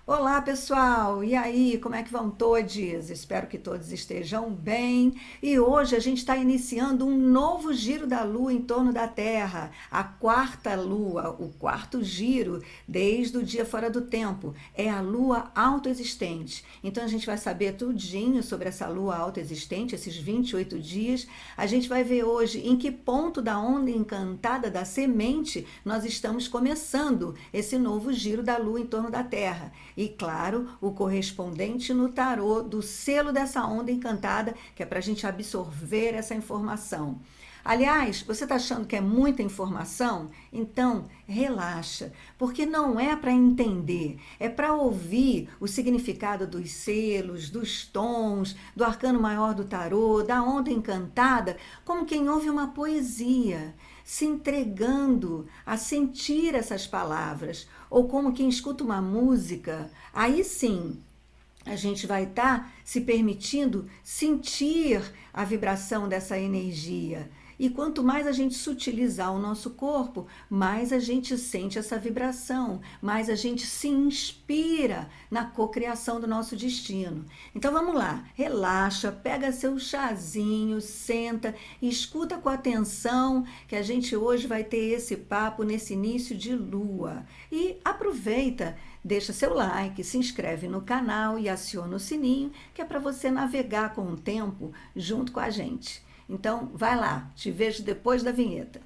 Olá, pessoal! E aí, como é que vão todos? Espero que todos estejam bem. E hoje a gente está iniciando um novo giro da Lua em torno da Terra, a quarta Lua, o quarto giro desde o dia fora do tempo. É a Lua autoexistente. Então a gente vai saber tudinho sobre essa Lua autoexistente, esses 28 dias. A gente vai ver hoje em que ponto da onda encantada da semente nós estamos começando esse novo giro da Lua em torno da Terra. E, claro, o correspondente no tarô do selo dessa onda encantada, que é para a gente absorver essa informação. Aliás, você está achando que é muita informação? Então, relaxa, porque não é para entender, é para ouvir o significado dos selos, dos tons, do arcano maior do tarô, da onda encantada, como quem ouve uma poesia, se entregando a sentir essas palavras, ou como quem escuta uma música. Aí sim, a gente vai estar se permitindo sentir a vibração dessa energia. E quanto mais a gente sutilizar o nosso corpo, mais a gente sente essa vibração, mais a gente se inspira na cocriação do nosso destino. Então vamos lá, relaxa, pega seu chazinho, senta, escuta com atenção, que a gente hoje vai ter esse papo nesse início de lua. E aproveita, deixa seu like, se inscreve no canal e aciona o sininho, que é para você navegar com o tempo junto com a gente. Então, vai lá, te vejo depois da vinheta.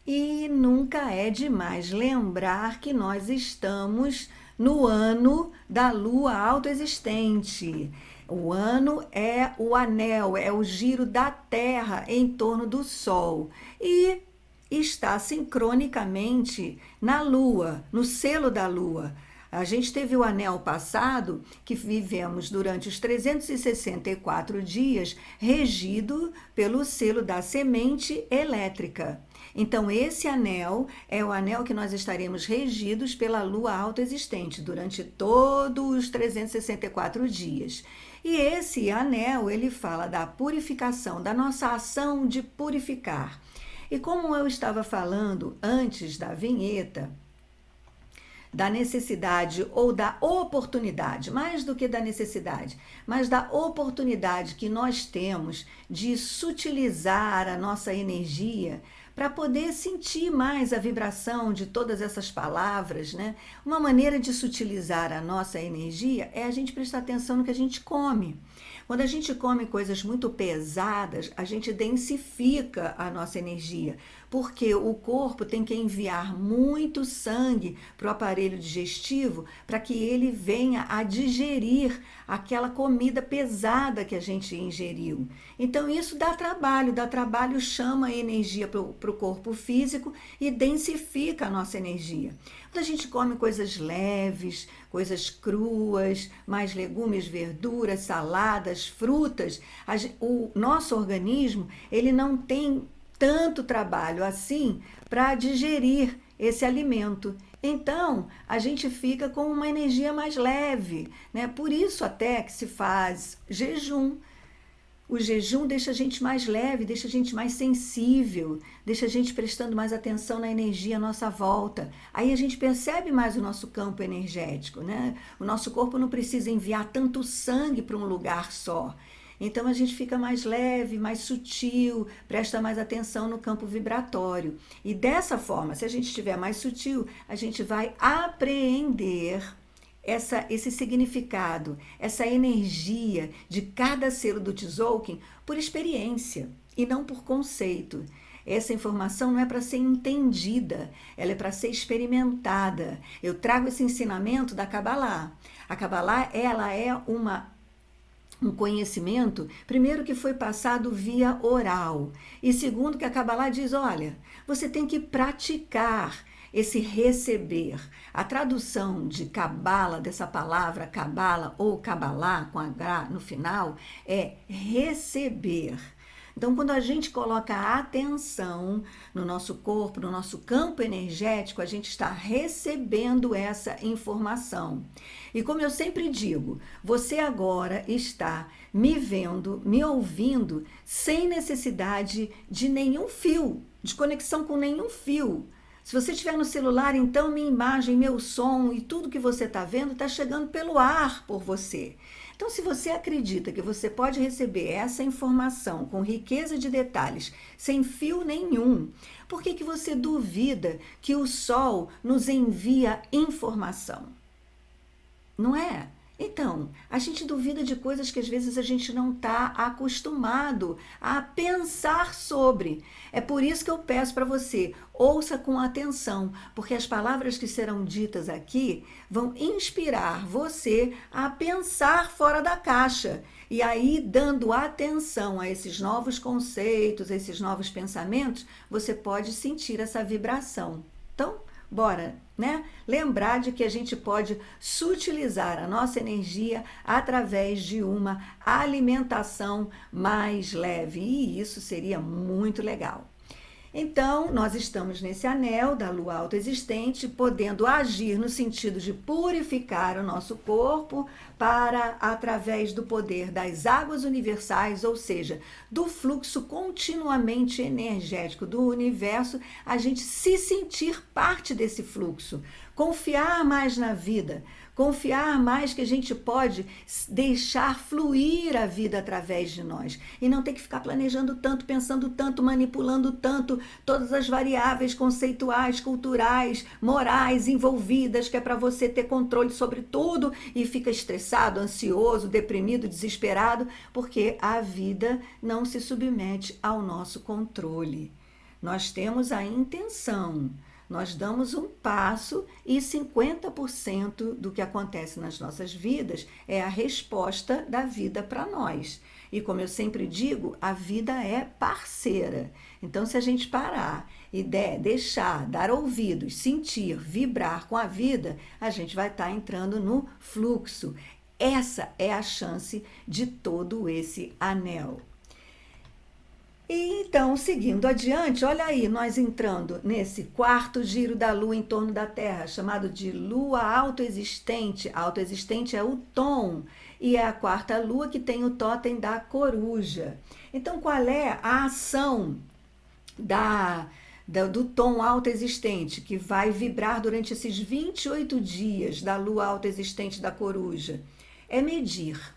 E nunca é demais lembrar que nós estamos no ano da Lua autoexistente. O ano é o anel, é o giro da Terra em torno do Sol. E está sincronicamente na Lua, no selo da Lua. A gente teve o anel passado, que vivemos durante os 364 dias, regido pelo selo da semente elétrica. Então, esse anel é o anel que nós estaremos regidos pela lua autoexistente durante todos os 364 dias. E esse anel, ele fala da purificação, da nossa ação de purificar. E como eu estava falando antes da vinheta, da necessidade ou da oportunidade, mais do que da necessidade, mas da oportunidade que nós temos de sutilizar a nossa energia para poder sentir mais a vibração de todas essas palavras, né? Uma maneira de sutilizar a nossa energia é a gente prestar atenção no que a gente come. Quando a gente come coisas muito pesadas, a gente densifica a nossa energia, porque o corpo tem que enviar muito sangue para o aparelho digestivo para que ele venha a digerir aquela comida pesada que a gente ingeriu. Então isso dá trabalho, chama a energia para o corpo físico e densifica a nossa energia. Quando a gente come coisas leves, coisas cruas, mais legumes, verduras, saladas, frutas, o nosso organismo ele não tem tanto trabalho assim para digerir esse alimento. Então, a gente fica com uma energia mais leve, né? Por isso até que se faz jejum. O jejum deixa a gente mais leve, deixa a gente mais sensível, deixa a gente prestando mais atenção na energia à nossa volta. Aí a gente percebe mais o nosso campo energético, né? O nosso corpo não precisa enviar tanto sangue para um lugar só. Então a gente fica mais leve, mais sutil, presta mais atenção no campo vibratório. E dessa forma, se a gente estiver mais sutil, a gente vai apreender esse significado, essa energia de cada selo do Tzolk'in por experiência e não por conceito. Essa informação não é para ser entendida, ela é para ser experimentada. Eu trago esse ensinamento da Kabbalah. A Kabbalah, ela é um conhecimento, primeiro que foi passado via oral, e segundo que a Kabbalah diz, olha, você tem que praticar esse receber. A tradução de Kabbalah, dessa palavra Kabbalah ou Kabbalah, com H no final, é receber. Então, quando a gente coloca a atenção no nosso corpo, no nosso campo energético, a gente está recebendo essa informação. E como eu sempre digo, você agora está me vendo, me ouvindo, sem necessidade de nenhum fio, de conexão com nenhum fio. Se você estiver no celular, então minha imagem, meu som e tudo que você está vendo está chegando pelo ar por você. Então, se você acredita que você pode receber essa informação com riqueza de detalhes, sem fio nenhum, por que você duvida que o Sol nos envia informação? Não é? Então, a gente duvida de coisas que às vezes a gente não está acostumado a pensar sobre. É por isso que eu peço para você, ouça com atenção, porque as palavras que serão ditas aqui vão inspirar você a pensar fora da caixa. E aí, dando atenção a esses novos conceitos, a esses novos pensamentos, você pode sentir essa vibração. Então, bora, né? Lembrar de que a gente pode sutilizar a nossa energia através de uma alimentação mais leve, e isso seria muito legal. Então, nós estamos nesse anel da lua autoexistente, podendo agir no sentido de purificar o nosso corpo para, através do poder das águas universais, ou seja, do fluxo continuamente energético do universo, a gente se sentir parte desse fluxo, confiar mais na vida, confiar mais que a gente pode deixar fluir a vida através de nós e não ter que ficar planejando tanto, pensando tanto, manipulando tanto todas as variáveis conceituais, culturais, morais envolvidas, que é para você ter controle sobre tudo e fica estressado, ansioso, deprimido, desesperado, porque a vida não se submete ao nosso controle. Nós temos a intenção. Nós damos um passo e 50% do que acontece nas nossas vidas é a resposta da vida para nós. E como eu sempre digo, a vida é parceira. Então, se a gente parar e deixar, dar ouvidos, sentir, vibrar com a vida, a gente vai estar entrando no fluxo. Essa é a chance de todo esse anel. E então, seguindo adiante, olha aí, nós entrando nesse quarto giro da Lua em torno da Terra, chamado de Lua autoexistente. A autoexistente é o tom, e é a quarta Lua que tem o totem da coruja. Então, qual é a ação do tom autoexistente, que vai vibrar durante esses 28 dias da Lua autoexistente da coruja? É medir.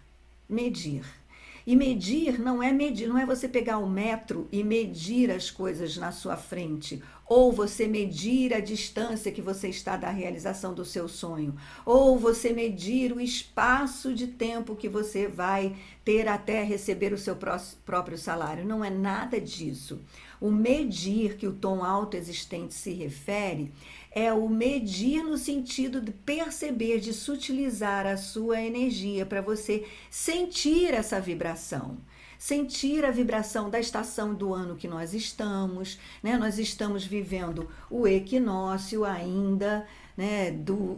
E medir não é você pegar o metro e medir as coisas na sua frente, ou você medir a distância que você está da realização do seu sonho, ou você medir o espaço de tempo que você vai ter até receber o seu próprio salário. Não é nada disso. O medir que o tom autoexistente se refere é o medir no sentido de perceber, de sutilizar a sua energia para você sentir essa vibração. Sentir a vibração da estação do ano que nós estamos, né? Nós estamos vivendo o equinócio ainda, né?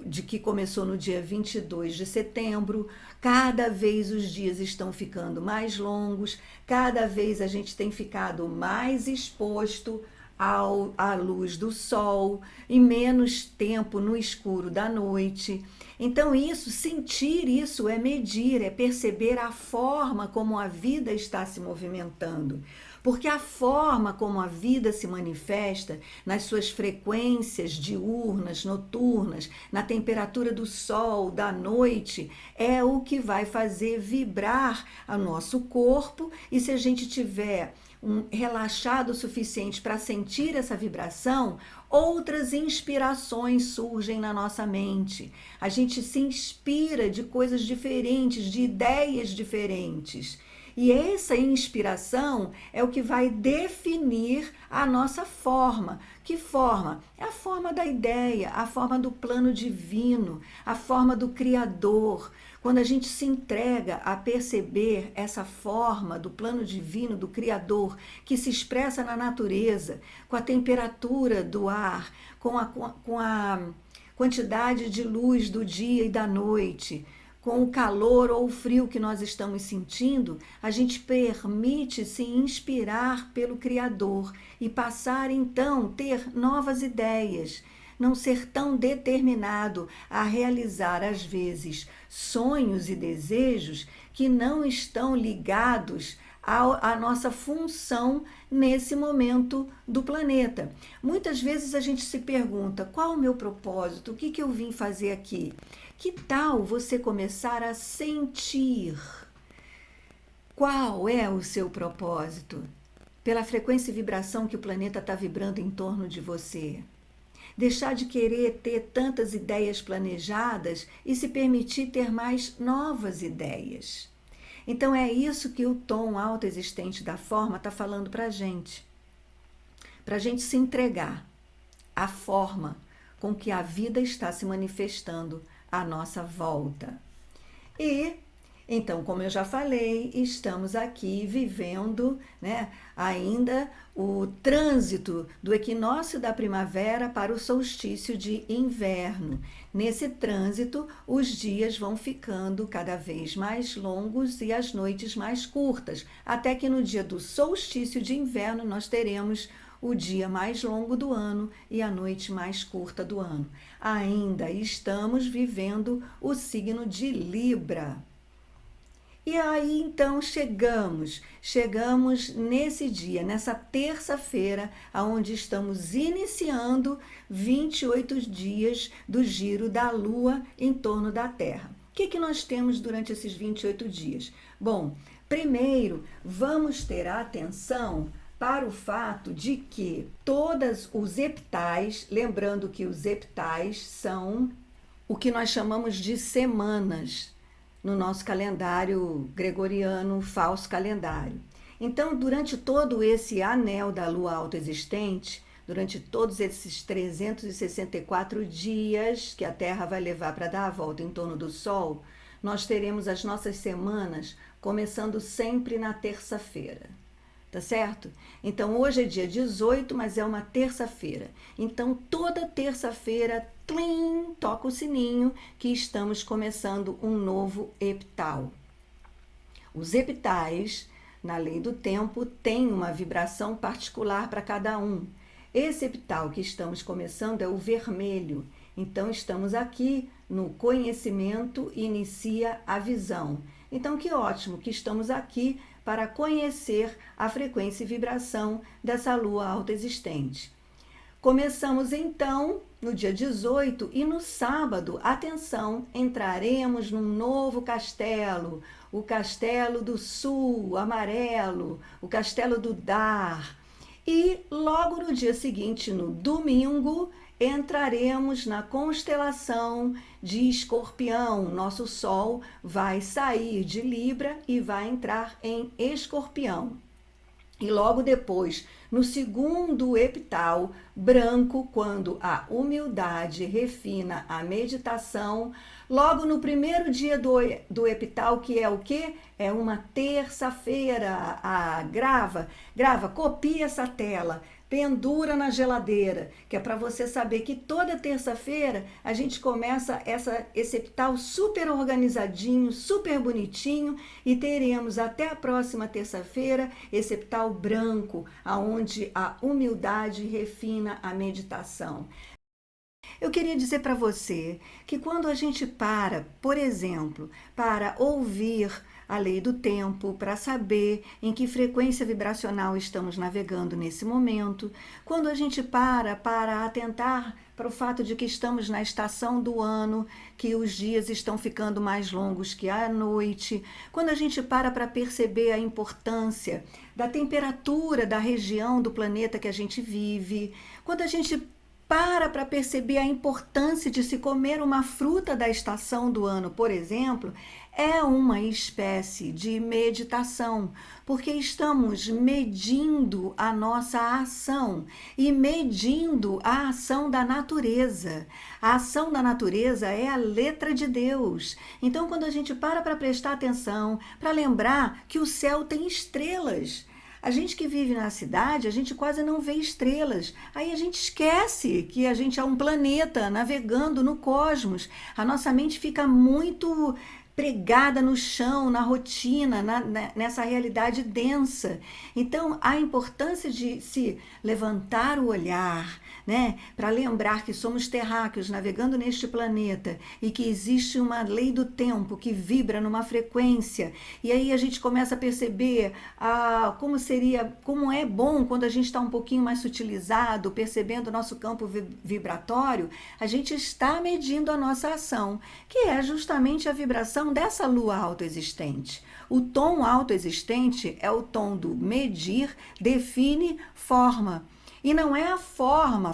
De que começou no dia 22 de setembro. Cada vez os dias estão ficando mais longos, cada vez a gente tem ficado mais exposto à luz do sol e menos tempo no escuro da noite. Então sentir isso é medir, é perceber a forma como a vida está se movimentando. Porque a forma como a vida se manifesta nas suas frequências diurnas, noturnas, na temperatura do sol, da noite, é o que vai fazer vibrar o nosso corpo, e se a gente tiver relaxado o suficiente para sentir essa vibração, outras inspirações surgem na nossa mente. A gente se inspira de coisas diferentes, de ideias diferentes. E essa inspiração é o que vai definir a nossa forma. Que forma? É a forma da ideia, a forma do plano divino, a forma do Criador. Quando a gente se entrega a perceber essa forma do plano divino, do Criador, que se expressa na natureza, com a temperatura do ar, com a quantidade de luz do dia e da noite, com o calor ou o frio que nós estamos sentindo, a gente permite se inspirar pelo Criador e passar então ter novas ideias. Não ser tão determinado a realizar, às vezes, sonhos e desejos que não estão ligados à nossa função nesse momento do planeta. Muitas vezes a gente se pergunta: qual o meu propósito? O que eu vim fazer aqui? Que tal você começar a sentir qual é o seu propósito? Pela frequência e vibração que o planeta está vibrando em torno de você. Deixar de querer ter tantas ideias planejadas e se permitir ter mais novas ideias. Então é isso que o tom autoexistente da forma está falando para a gente se entregar à forma com que a vida está se manifestando à nossa volta. E então, como eu já falei, estamos aqui vivendo, né, ainda o trânsito do equinócio da primavera para o solstício de inverno. Nesse trânsito, os dias vão ficando cada vez mais longos e as noites mais curtas, até que no dia do solstício de inverno nós teremos o dia mais longo do ano e a noite mais curta do ano. Ainda estamos vivendo o signo de Libra. E aí então chegamos nesse dia, nessa terça-feira, onde estamos iniciando 28 dias do giro da Lua em torno da Terra. O que nós temos durante esses 28 dias? Bom, primeiro vamos ter atenção para o fato de que todos os epitais, lembrando que os epitais são o que nós chamamos de semanas, no nosso calendário gregoriano, falso calendário. Então, durante todo esse anel da Lua autoexistente, durante todos esses 364 dias que a Terra vai levar para dar a volta em torno do Sol, nós teremos as nossas semanas começando sempre na terça-feira. Tá certo? Então, hoje é dia 18, mas é uma terça-feira. Então, toda terça-feira, tlim, toca o sininho que estamos começando um novo epital. Os epitais, na lei do tempo, têm uma vibração particular para cada um. Esse epital que estamos começando é o vermelho. Então, estamos aqui no conhecimento, inicia a visão. Então, que ótimo que estamos aqui para conhecer a frequência e vibração dessa Lua autoexistente. Começamos então no dia 18 e no sábado, atenção, entraremos num novo castelo, o Castelo do Sul, amarelo, o Castelo do Dar. E logo no dia seguinte, no domingo, entraremos na constelação de Escorpião. Nosso Sol vai sair de Libra e vai entrar em Escorpião. E logo depois, no segundo epital branco, quando a humildade refina a meditação, logo no primeiro dia do epital, que é o quê? É uma terça-feira. Grava, copia essa tela. Pendura na geladeira, que é para você saber que toda terça-feira a gente começa esse epital super organizadinho, super bonitinho, e teremos até a próxima terça-feira esse epital branco, aonde a humildade refina a meditação. Eu queria dizer para você que quando a gente por exemplo, para ouvir a lei do tempo, para saber em que frequência vibracional estamos navegando nesse momento, quando a gente para atentar para o fato de que estamos na estação do ano, que os dias estão ficando mais longos que a noite, quando a gente para perceber a importância da temperatura da região do planeta que a gente vive, quando a gente para perceber a importância de se comer uma fruta da estação do ano, por exemplo, é uma espécie de meditação, porque estamos medindo a nossa ação e medindo a ação da natureza. A ação da natureza é a letra de Deus. Então, quando a gente para prestar atenção, para lembrar que o céu tem estrelas, a gente que vive na cidade, a gente quase não vê estrelas. Aí a gente esquece que a gente é um planeta navegando no cosmos. A nossa mente fica muito pregada no chão, na rotina, nessa realidade densa. Então, a importância de se levantar o olhar, né, para lembrar que somos terráqueos navegando neste planeta e que existe uma lei do tempo que vibra numa frequência. E aí a gente começa a perceber como é bom quando a gente está um pouquinho mais sutilizado, percebendo o nosso campo vibratório, a gente está medindo a nossa ação, que é justamente a vibração dessa lua autoexistente. O tom autoexistente é o tom do medir, define, forma. E não é a forma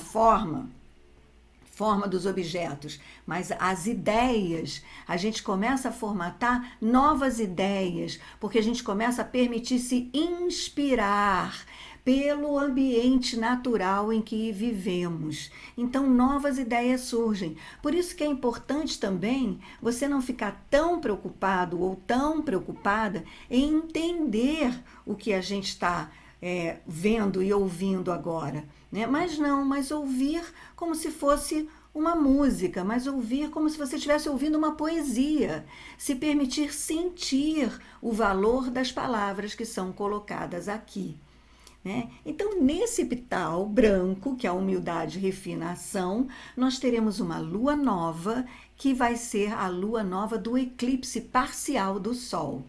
dos objetos, mas as ideias. A gente começa a formatar novas ideias, porque a gente começa a permitir se inspirar pelo ambiente natural em que vivemos. Então, novas ideias surgem. Por isso que é importante também você não ficar tão preocupado ou tão preocupada em entender o que a gente está vendo e ouvindo agora, né? Mas ouvir como se fosse uma música, mas ouvir como se você estivesse ouvindo uma poesia, se permitir sentir o valor das palavras que são colocadas aqui, né? Então, nesse epital branco, que é a humildade refina a ação, nós teremos uma lua nova, que vai ser a lua nova do eclipse parcial do Sol.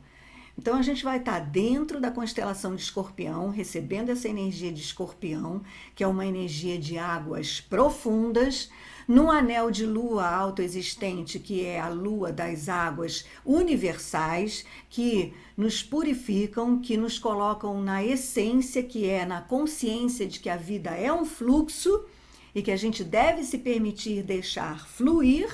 Então, a gente vai estar dentro da constelação de Escorpião, recebendo essa energia de Escorpião, que é uma energia de águas profundas, num anel de lua autoexistente, que é a lua das águas universais, que nos purificam, que nos colocam na essência, que é na consciência de que a vida é um fluxo e que a gente deve se permitir deixar fluir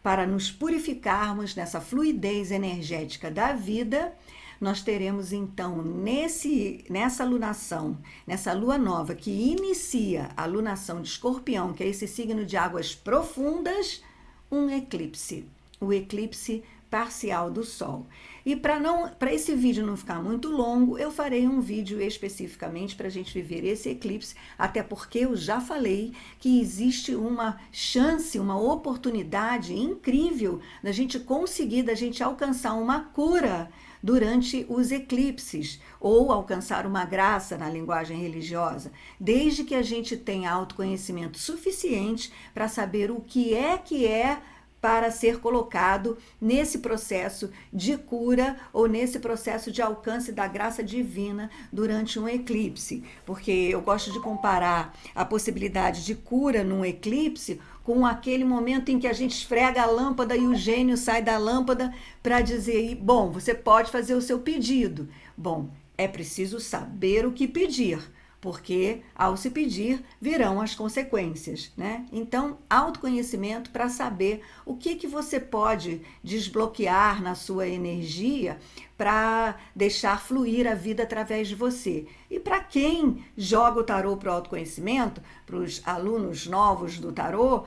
para nos purificarmos nessa fluidez energética da vida. Nós teremos então nessa lunação, nessa lua nova que inicia a lunação de Escorpião, que é esse signo de águas profundas, um eclipse, o eclipse parcial do Sol. E para esse vídeo não ficar muito longo, eu farei um vídeo especificamente para a gente viver esse eclipse, até porque eu já falei que existe uma chance, uma oportunidade incrível da gente conseguir, da gente alcançar uma cura durante os eclipses, ou alcançar uma graça na linguagem religiosa, desde que a gente tenha autoconhecimento suficiente para saber o que é para ser colocado nesse processo de cura ou nesse processo de alcance da graça divina durante um eclipse. Porque eu gosto de comparar a possibilidade de cura num eclipse com aquele momento em que a gente esfrega a lâmpada e o gênio sai da lâmpada para dizer, bom, você pode fazer o seu pedido. Bom, é preciso saber o que pedir, porque ao se pedir virão as consequências, né? Então, autoconhecimento para saber o que você pode desbloquear na sua energia para deixar fluir a vida através de você. E para quem joga o tarô para o autoconhecimento, para os alunos novos do tarô,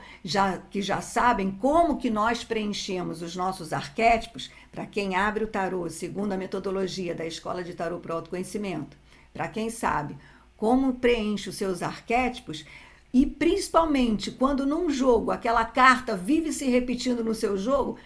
que já sabem como que nós preenchemos os nossos arquétipos, para quem abre o tarô segundo a metodologia da Escola de Tarô para o Autoconhecimento, para quem sabe como preenche os seus arquétipos, e principalmente quando num jogo aquela carta vive se repetindo no seu jogo,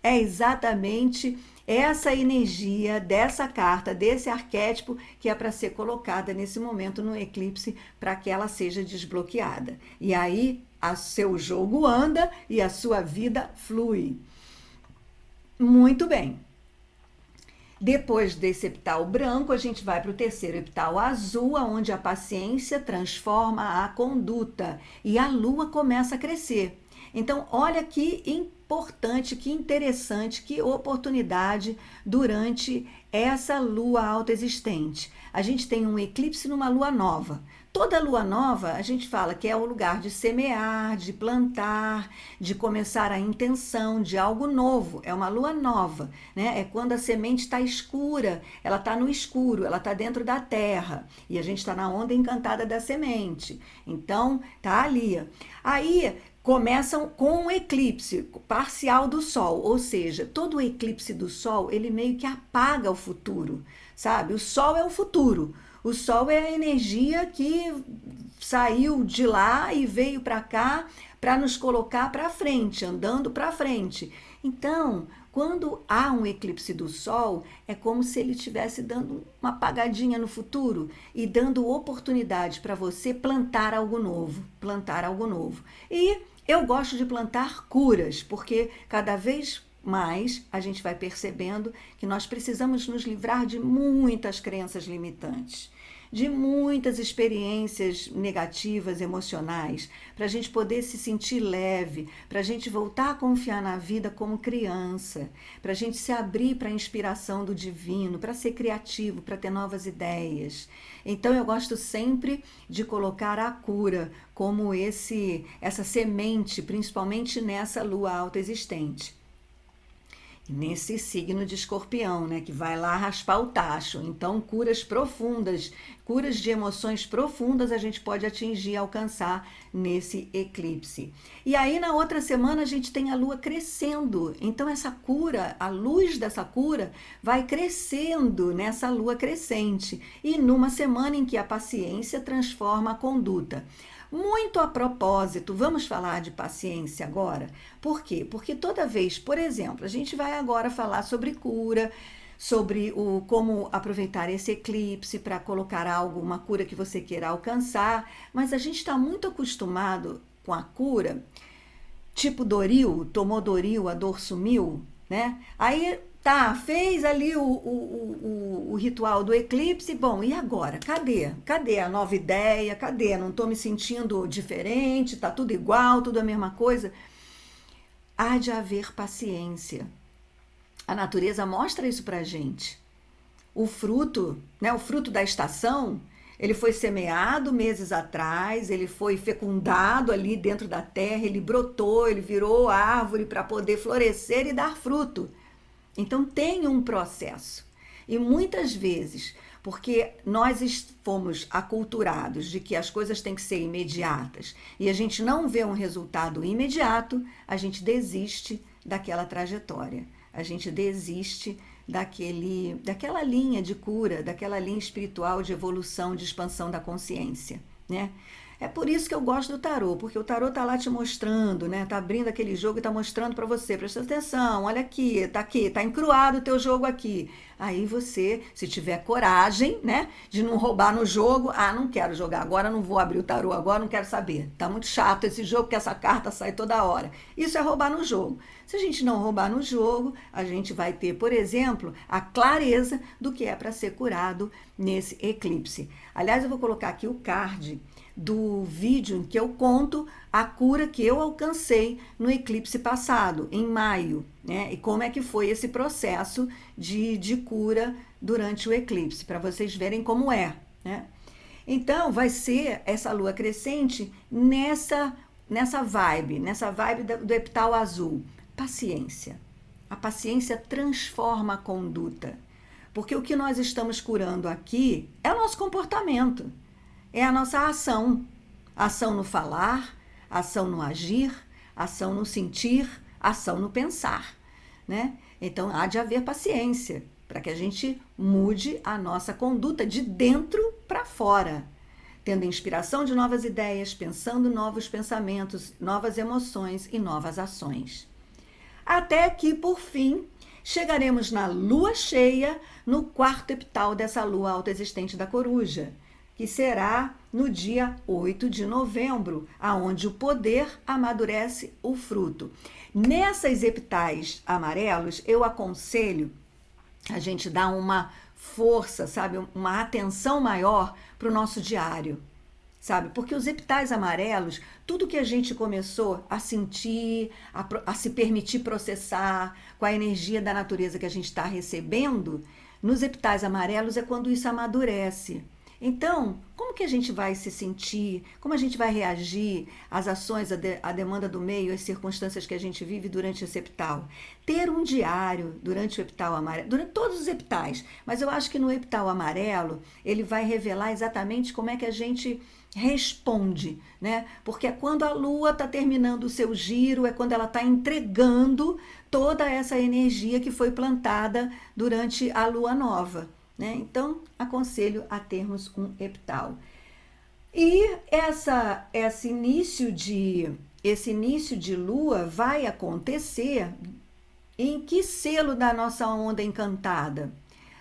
é exatamente essa energia dessa carta, desse arquétipo, que é para ser colocada nesse momento no eclipse, para que ela seja desbloqueada. E aí, o seu jogo anda e a sua vida flui. Muito bem. Depois desse epital branco, a gente vai para o terceiro epital azul, onde a paciência transforma a conduta e a lua começa a crescer. Então, olha que importante, que interessante, que oportunidade durante essa lua autoexistente. A gente tem um eclipse numa lua nova. Toda lua nova, a gente fala que é o lugar de semear, de plantar, de começar a intenção de algo novo. É uma lua nova, né? É quando a semente está escura, ela está no escuro, ela está dentro da terra. E a gente está na onda encantada da semente. Então, tá ali. Aí, começam com um eclipse parcial do Sol, ou seja, todo o eclipse do Sol, ele meio que apaga o futuro, sabe? O Sol é o futuro. O Sol é a energia que saiu de lá e veio para cá para nos colocar para frente, andando para frente. Então, Quando há um eclipse do Sol, é como se ele estivesse dando uma apagadinha no futuro e dando oportunidade para você plantar algo novo, plantar algo novo. E eu gosto de plantar curas, porque cada vez mais a gente vai percebendo que nós precisamos nos livrar de muitas crenças limitantes, de muitas experiências negativas, emocionais, para a gente poder se sentir leve, para a gente voltar a confiar na vida como criança, para a gente se abrir para a inspiração do divino, para ser criativo, para ter novas ideias. Então eu gosto sempre de colocar a cura como essa semente, principalmente nessa lua autoexistente. Nesse signo de Escorpião, né, que vai lá raspar o tacho. Então, curas profundas, curas de emoções profundas a gente pode atingir, alcançar nesse eclipse. E aí, na outra semana, a gente tem a lua crescendo. Então, essa cura, a luz dessa cura, vai crescendo nessa lua crescente. E numa semana em que a paciência transforma a conduta. Muito a propósito, vamos falar de paciência agora? Por quê? Porque toda vez, por exemplo, a gente vai agora falar sobre cura, sobre como aproveitar esse eclipse para colocar algo, uma cura que você queira alcançar, mas a gente está muito acostumado com a cura, tipo Doril, tomou Doril, a dor sumiu, né? Aí tá, fez ali o ritual do eclipse, bom, e agora? Cadê? Cadê a nova ideia? Cadê? Não estou me sentindo diferente, tá tudo igual, tudo a mesma coisa. Há de haver paciência. A natureza mostra isso pra gente. O fruto, né, o fruto da estação, ele foi semeado meses atrás, ele foi fecundado ali dentro da terra, ele brotou, ele virou árvore para poder florescer e dar fruto. Então tem um processo. E muitas vezes, porque nós fomos aculturados de que as coisas têm que ser imediatas e a gente não vê um resultado imediato, a gente desiste daquela trajetória. A gente desiste daquela linha de cura, daquela linha espiritual de evolução, de expansão da consciência, né? É por isso que eu gosto do tarô, porque o tarô tá lá te mostrando, né? Tá abrindo aquele jogo e tá mostrando para você, presta atenção, olha aqui, tá encruado o teu jogo aqui. Aí você, se tiver coragem, né, de não roubar no jogo, não quero jogar agora, não vou abrir o tarô agora, não quero saber. Tá muito chato esse jogo, porque essa carta sai toda hora. Isso é roubar no jogo. Se a gente não roubar no jogo, a gente vai ter, por exemplo, a clareza do que é para ser curado nesse eclipse. Aliás, eu vou colocar aqui o card do vídeo em que eu conto a cura que eu alcancei no eclipse passado, em maio, né? E como é que foi esse processo de cura durante o eclipse, para vocês verem como é, né? Então, vai ser essa lua crescente nessa vibe do epital azul. Paciência. A paciência transforma a conduta, porque o que nós estamos curando aqui é o nosso comportamento. É a nossa ação. Ação no falar, ação no agir, ação no sentir, ação no pensar, né? Então, há de haver paciência para que a gente mude a nossa conduta de dentro para fora, tendo inspiração de novas ideias, pensando novos pensamentos, novas emoções e novas ações. Até que, por fim, chegaremos na lua cheia, no quarto epital dessa lua autoexistente da coruja, que será no dia 8 de novembro, aonde o poder amadurece o fruto. Nessas epitais amarelos, eu aconselho a gente dar uma força, sabe, uma atenção maior para o nosso diário, sabe? Porque os epitais amarelos, tudo que a gente começou a sentir, a se permitir processar com a energia da natureza que a gente está recebendo, nos epitais amarelos é quando isso amadurece. Então, como que a gente vai se sentir? Como a gente vai reagir às ações, à demanda do meio, às circunstâncias que a gente vive durante esse epital? Ter um diário durante o epital amarelo, durante todos os epitais, mas eu acho que no epital amarelo ele vai revelar exatamente como é que a gente responde, né? Porque é quando a lua está terminando o seu giro, é quando ela está entregando toda essa energia que foi plantada durante a lua nova. Né? Então, aconselho a termos um epital. E esse início de lua vai acontecer Em que selo da nossa onda encantada?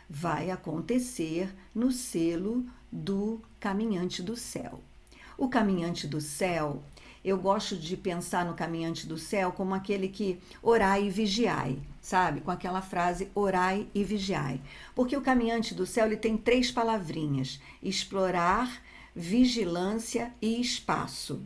Vai acontecer no selo do caminhante do céu. O caminhante do céu, eu gosto de pensar no caminhante do céu como aquele que orai e vigiai, sabe? Com aquela frase orai e vigiai. Porque o caminhante do céu ele tem 3 palavrinhas: explorar, vigilância e espaço.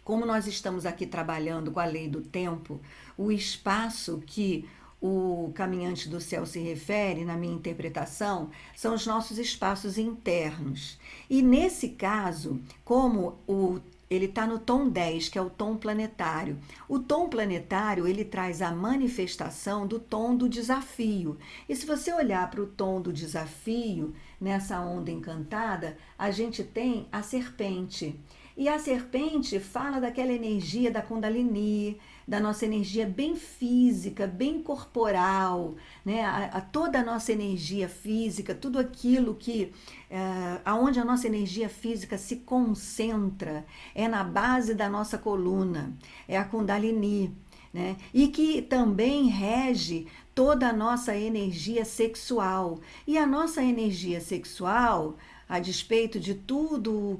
Como nós estamos aqui trabalhando com a lei do tempo, o espaço que o caminhante do céu se refere, na minha interpretação, são os nossos espaços internos. E nesse caso, como ele está no tom 10, que é o tom planetário. O tom planetário, ele traz a manifestação do tom do desafio. E se você olhar para o tom do desafio, nessa onda encantada, a gente tem a serpente. E a serpente fala daquela energia da Kundalini, da nossa energia bem física, bem corporal, né? Toda a nossa energia física, tudo aquilo que, aonde a nossa energia física se concentra, é na base da nossa coluna, é a Kundalini, né? E que também rege toda a nossa energia sexual. E a nossa energia sexual, a despeito de tudo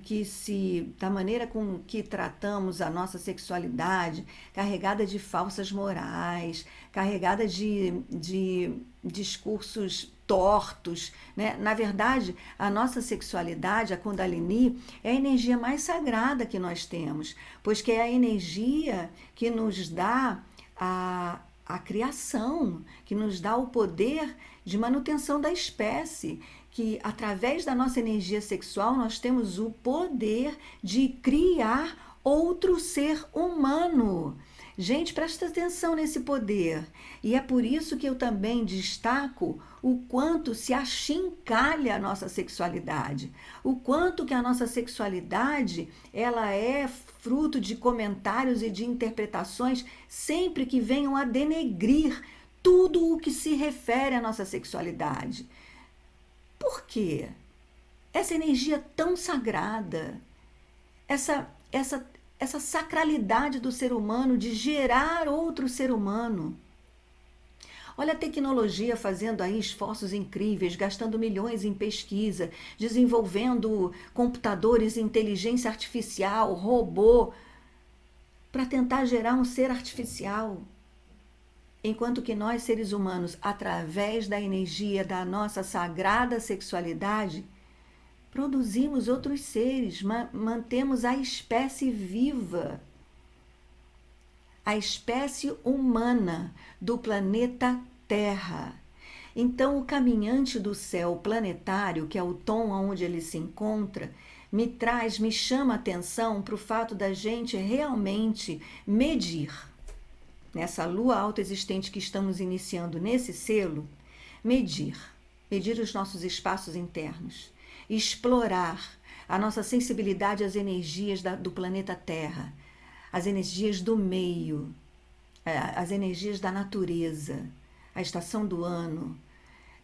da maneira com que tratamos a nossa sexualidade, carregada de falsas morais, carregada de discursos tortos, né? Na verdade, a nossa sexualidade, a Kundalini, é a energia mais sagrada que nós temos, pois que é a energia que nos dá a criação, que nos dá o poder de manutenção da espécie, que através da nossa energia sexual nós temos o poder de criar outro ser humano. Gente, presta atenção nesse poder. E é por isso que eu também destaco o quanto se achincalha a nossa sexualidade, o quanto que a nossa sexualidade ela é fruto de comentários e de interpretações sempre que venham a denegrir tudo o que se refere à nossa sexualidade. Por quê? Essa energia tão sagrada, essa sacralidade do ser humano de gerar outro ser humano. Olha a tecnologia fazendo aí esforços incríveis, gastando milhões em pesquisa, desenvolvendo computadores, inteligência artificial, robô, para tentar gerar um ser artificial. Enquanto que nós, seres humanos, através da energia da nossa sagrada sexualidade, produzimos outros seres, mantemos a espécie viva. A espécie humana do planeta Terra. Então, o caminhante do céu planetário, que é o tom onde ele se encontra, me chama a atenção para o fato da gente realmente medir. Nessa lua autoexistente que estamos iniciando nesse selo, medir os nossos espaços internos, explorar a nossa sensibilidade às energias do planeta Terra, as energias do meio, as energias da natureza, a estação do ano,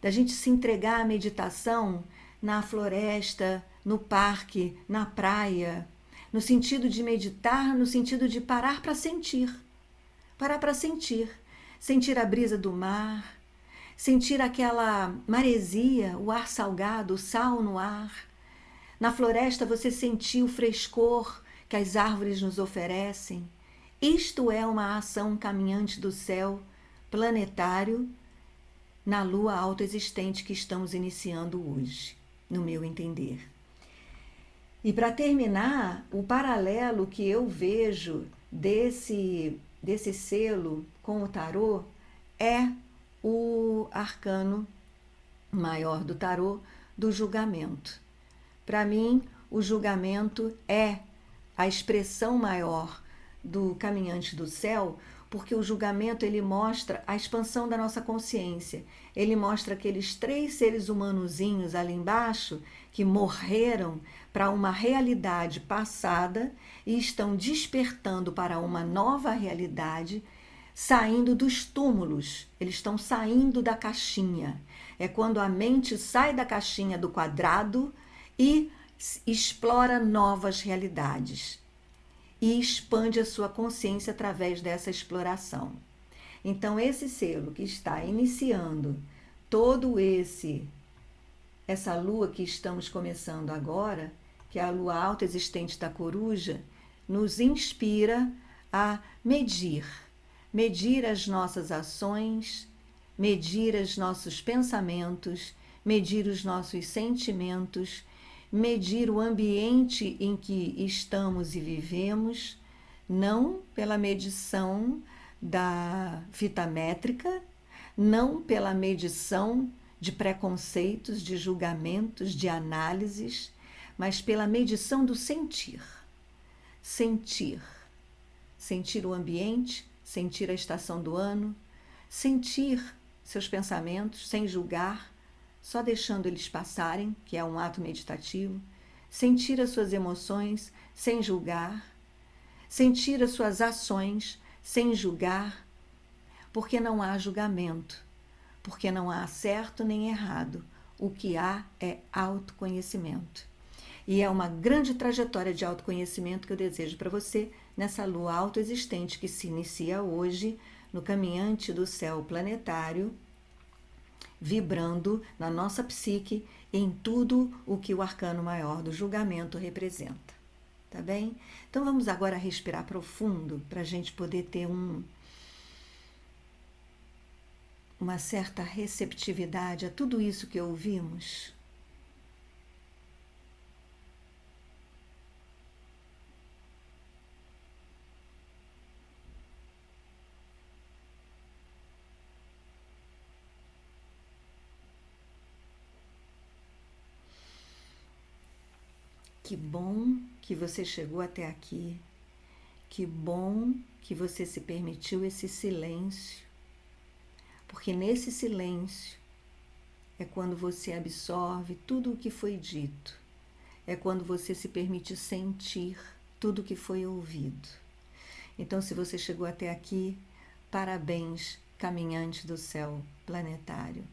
da gente se entregar à meditação na floresta, no parque, na praia, no sentido de meditar, no sentido de parar para sentir. Parar para sentir a brisa do mar, sentir aquela maresia, o ar salgado, o sal no ar. Na floresta você sentir o frescor que as árvores nos oferecem. Isto é uma ação caminhante do céu planetário na lua autoexistente que estamos iniciando hoje, no meu entender. E para terminar, o paralelo que eu vejo desse selo com o tarô é o arcano maior do tarô do julgamento. Para mim, o julgamento é a expressão maior do caminhante do céu, porque o julgamento ele mostra a expansão da nossa consciência. Ele mostra aqueles 3 seres humanozinhos ali embaixo que morreram para uma realidade passada e estão despertando para uma nova realidade, saindo dos túmulos. Eles estão saindo da caixinha. É quando a mente sai da caixinha do quadrado e explora novas realidades e expande a sua consciência através dessa exploração. Então, esse selo que está iniciando todo essa lua que estamos começando agora, que é a lua autoexistente da coruja, nos inspira a medir as nossas ações, medir os nossos pensamentos, medir os nossos sentimentos, medir o ambiente em que estamos e vivemos, não pela medição da fita métrica, não pela medição de preconceitos, de julgamentos, de análises, mas pela medição do sentir. Sentir. Sentir o ambiente, sentir a estação do ano, sentir seus pensamentos sem julgar, só deixando eles passarem, que é um ato meditativo, sentir as suas emoções sem julgar, sentir as suas ações sem julgar, porque não há julgamento, porque não há certo nem errado, o que há é autoconhecimento. E é uma grande trajetória de autoconhecimento que eu desejo para você nessa lua autoexistente que se inicia hoje no caminhante do céu planetário, vibrando na nossa psique em tudo o que o arcano maior do julgamento representa. Tá bem? Então vamos agora respirar profundo para a gente poder ter uma certa receptividade a tudo isso que ouvimos. Que bom que você chegou até aqui. Que bom que você se permitiu esse silêncio. Porque nesse silêncio é quando você absorve tudo o que foi dito. É quando você se permite sentir tudo o que foi ouvido. Então, se você chegou até aqui, parabéns, caminhante do céu planetário.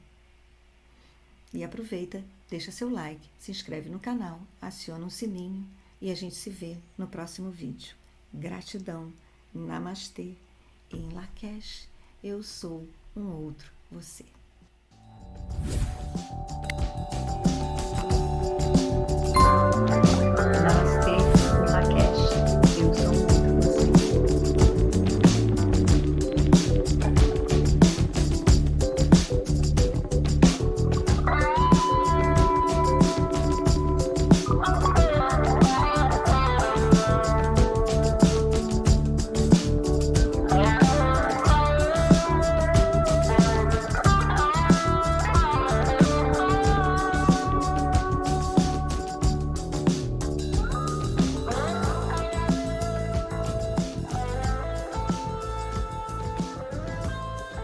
E aproveita, deixa seu like, se inscreve no canal, aciona o sininho e a gente se vê no próximo vídeo. Gratidão, Namastê, em Lakesh, eu sou um outro você.